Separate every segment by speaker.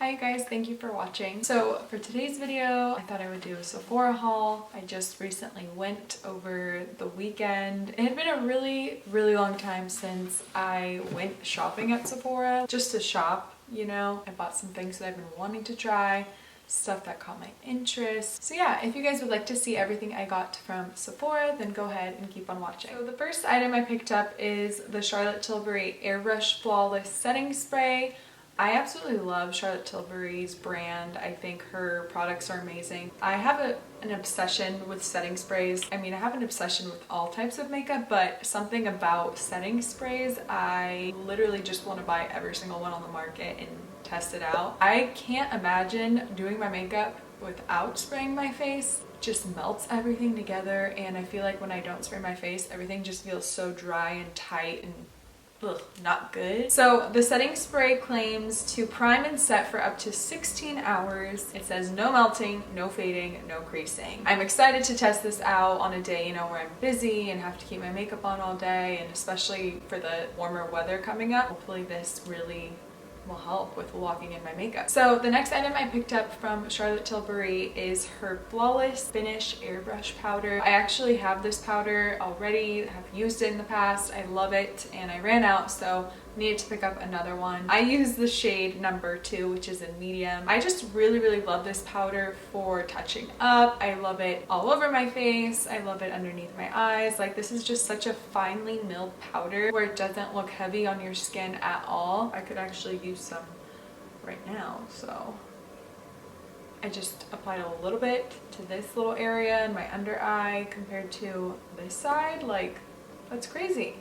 Speaker 1: Hi you guys, thank you for watching. So for today's video, I thought I would do a Sephora haul. I just recently went over the weekend. It had been a really long time since I went shopping at Sephora, just to shop, you know. I bought some things that I've been wanting to try, stuff that caught my interest. So yeah, if you guys would like to see everything I got from Sephora, then go ahead and keep on watching. So the first item I picked up is the Charlotte Tilbury Airbrush Flawless Setting Spray. I absolutely love Charlotte Tilbury's brand. I think her products are amazing. I have an obsession with setting sprays. I mean, I have an obsession with all types of makeup, but something about setting sprays, I literally just want to buy every single one on the market and test it out. I can't imagine doing my makeup without spraying my face. It just melts everything together, and I feel like when I don't spray my face, everything just feels so dry and tight and ugh, not good. So the setting spray claims to prime and set for up to 16 hours. It says no melting, no fading, no creasing. I'm excited to test this out on a day, you know, where I'm busy and have to keep my makeup on all day, and especially for the warmer weather coming up. Hopefully this really will help with locking in my makeup. So the next item I picked up from Charlotte Tilbury is her Flawless Finish Airbrush Powder. I actually have this powder already, have used it in the past. I love it and I ran out, so needed to pick up another one. I use the shade number 2, which is in medium. I just really love this powder for touching up. I love it all over my face. I love it underneath my eyes. Like, this is just such a finely milled powder where it doesn't look heavy on your skin at all. I could actually use some right now, so I just applied a little bit to this little area in my under eye compared to this side. Like, that's crazy.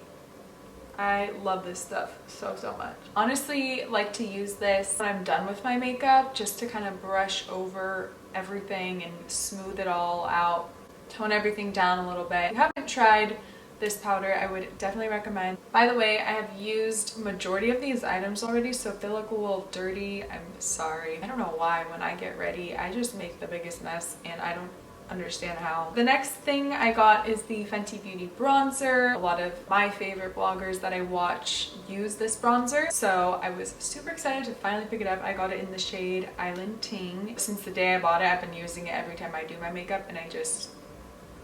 Speaker 1: I love this stuff so much. Honestly, like to use this when I'm done with my makeup, just to kind of brush over everything and smooth it all out, tone everything down a little bit. If you haven't tried this powder, I would definitely recommend. By the way, I have used majority of these items already, so if they look a little dirty, I'm sorry. I don't know why when I get ready, I just make the biggest mess and I don't understand how. The next thing I got is the Fenty Beauty bronzer. A lot of my favorite bloggers that I watch use this bronzer, so I was super excited to finally pick it up. I got it in the shade Island Ting. Since the day I bought it, I've been using it every time I do my makeup and I just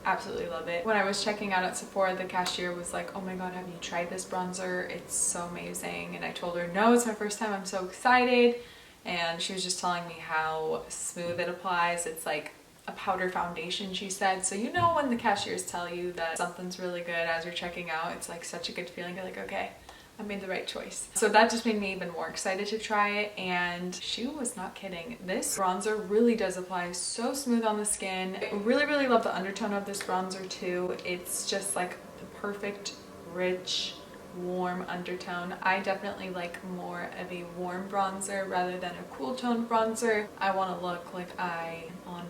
Speaker 1: absolutely love it. When I was checking out at Sephora, the cashier was like, oh my god, have you tried this bronzer? It's so amazing. And I told her, no, it's my first time, I'm so excited. And she was just telling me how smooth it applies. It's like a powder foundation, she said. So you know when the cashiers tell you that something's really good as you're checking out, it's like such a good feeling. You're like, okay, I made the right choice. So that just made me even more excited to try it, and she was not kidding. This bronzer really does apply so smooth on the skin. I really love the undertone of this bronzer too. It's just like the perfect, rich, warm undertone. I definitely like more of a warm bronzer rather than a cool toned bronzer. I want to look like I'm on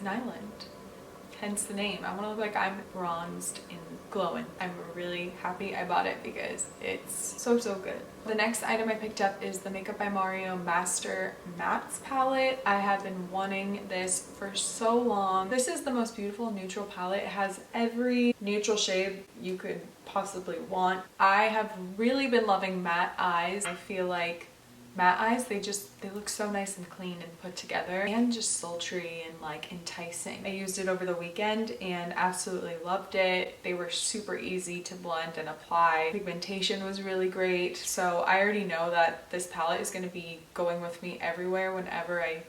Speaker 1: an island, hence the name. I want to look like I'm bronzed and glowing. I'm really happy I bought it because it's so good. The next item I picked up is the Makeup by Mario Master Mattes palette. I have been wanting this for so long. This is the most beautiful neutral palette. It has every neutral shade you could possibly want. I have really been loving matte eyes. I feel like matte eyes, they look so nice and clean and put together and just sultry and like enticing. I used it over the weekend and absolutely loved it. They were super easy to blend and apply. Pigmentation was really great. So I already know that this palette is going to be going with me everywhere whenever I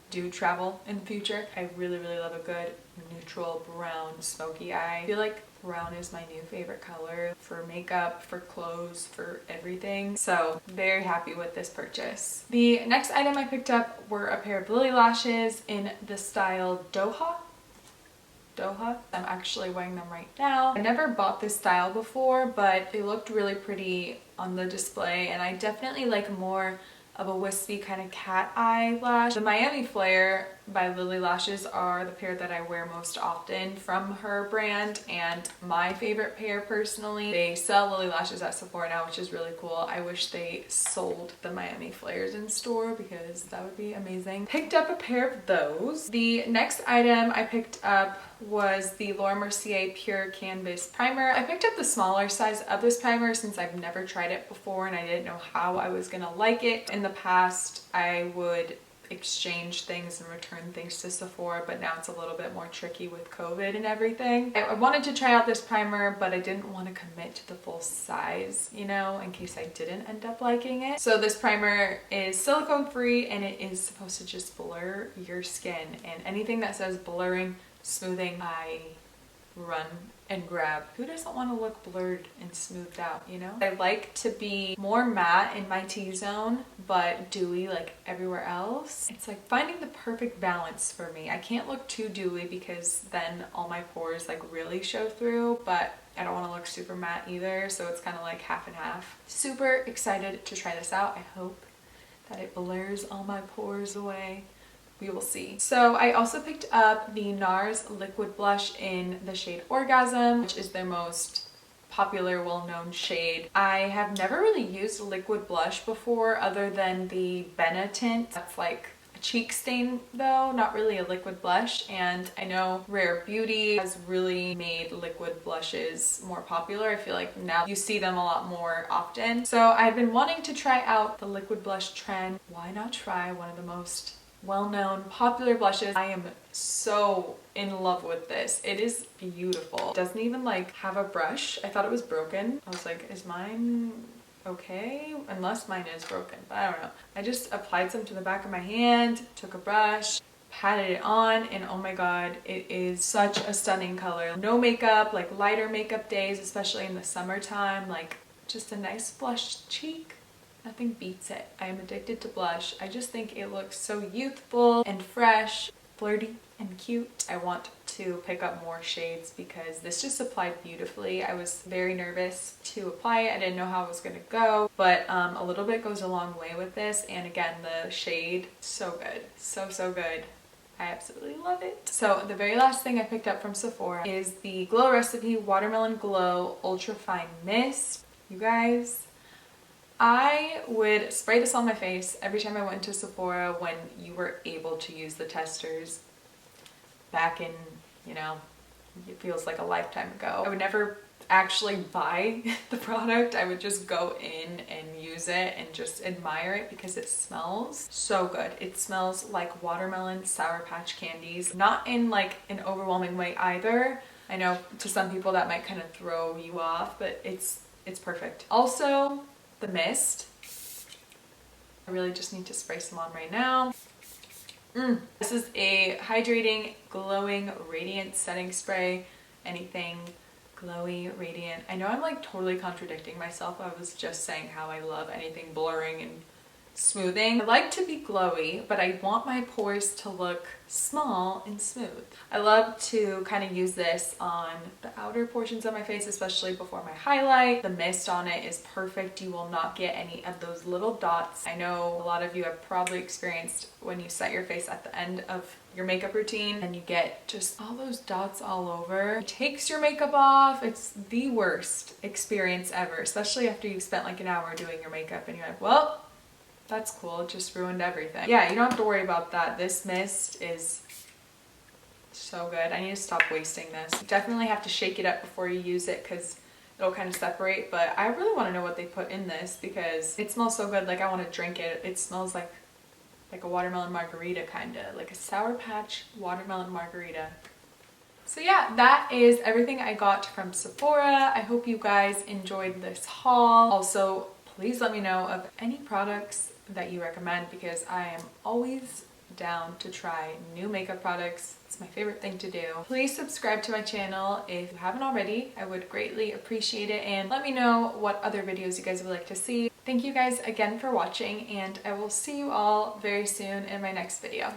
Speaker 1: do travel in the future. I really love a good neutral brown smoky eye. I feel like brown is my new favorite color for makeup, for clothes, for everything. So very happy with this purchase. The next item I picked up were a pair of Lilly lashes in the style Doha. I'm actually wearing them right now. I never bought this style before, but they looked really pretty on the display, and I definitely like more of a wispy kind of cat eyelash. The Miami Flare by Lilly lashes are the pair that I wear most often from her brand, and my favorite pair personally. They sell Lilly lashes at Sephora now, which is really cool. I wish they sold the Miami Flares in store because that would be amazing. Picked up a pair of those. The next item I picked up was the Laura Mercier Pure Canvas Primer. I picked up the smaller size of this primer since I've never tried it before and I didn't know how I was gonna like it. In the past, I would exchange things and return things to Sephora, but now it's a little bit more tricky with COVID and everything. I wanted to try out this primer, but I didn't want to commit to the full size, you know, in case I didn't end up liking it. So this primer is silicone free and it is supposed to just blur your skin, and anything that says blurring, smoothing, I run and grab. Who doesn't want to look blurred and smoothed out, you know? I like to be more matte in my T-zone, but dewy like everywhere else. It's like finding the perfect balance for me. I can't look too dewy because then all my pores like really show through, but I don't want to look super matte either, so it's kind of like half and half. Super excited to try this out. I hope that it blurs all my pores away. We will see. So I also picked up the NARS liquid blush in the shade Orgasm, which is their most popular, well-known shade. I have never really used liquid blush before other than the Benna tint. That's like a cheek stain though, not really a liquid blush. And I know Rare Beauty has really made liquid blushes more popular. I feel like now you see them a lot more often. So I've been wanting to try out the liquid blush trend. Why not try one of the most well-known popular blushes? I am so in love with this. It is beautiful. It doesn't even like have a brush. I thought it was broken. I was like, is mine okay? Unless mine is broken, but I don't know. I just applied some to the back of my hand, took a brush, patted it on, and oh my god, it is such a stunning color. No makeup, like lighter makeup days, especially in the summertime, like just a nice blush cheek. Nothing beats it. I am addicted to blush. I just think it looks so youthful and fresh, flirty and cute. I want to pick up more shades because this just applied beautifully. I was very nervous to apply it. I didn't know how it was gonna go, but a little bit goes a long way with this. And again, the shade, so good. So good. I absolutely love it. So the very last thing I picked up from Sephora is the Glow Recipe Watermelon Glow Ultra Fine Mist. You guys, I would spray this on my face every time I went to Sephora when you were able to use the testers back in, you know, it feels like a lifetime ago. I would never actually buy the product. I would just go in and use it and just admire it because it smells so good. It smells like watermelon Sour Patch candies, not in like an overwhelming way either. I know to some people that might kind of throw you off, but it's perfect. Also, the mist. I really just need to spray some on right now. This is a hydrating, glowing, radiant setting spray. Anything glowy, radiant. I know I'm like totally contradicting myself. I was just saying how I love anything blurring and smoothing. I like to be glowy, but I want my pores to look small and smooth. I love to kind of use this on the outer portions of my face, especially before my highlight. The mist on it is perfect. You will not get any of those little dots. I know a lot of you have probably experienced when you set your face at the end of your makeup routine and you get just all those dots all over. It takes your makeup off. It's the worst experience ever, especially after you've spent like an hour doing your makeup and you're like, well, that's cool, it just ruined everything. Yeah, you don't have to worry about that. This mist is so good. I need to stop wasting this. You definitely have to shake it up before you use it because it'll kind of separate, but I really want to know what they put in this because it smells so good. Like I want to drink it. It smells like a watermelon margarita, kind of like a Sour Patch watermelon margarita. So yeah, that is everything I got from Sephora. I hope you guys enjoyed this haul. Also, please let me know of any products that you recommend because I am always down to try new makeup products. It's my favorite thing to do. Please subscribe to my channel if you haven't already. I would greatly appreciate it, and let me know what other videos you guys would like to see. Thank you guys again for watching, and I will see you all very soon in my next video.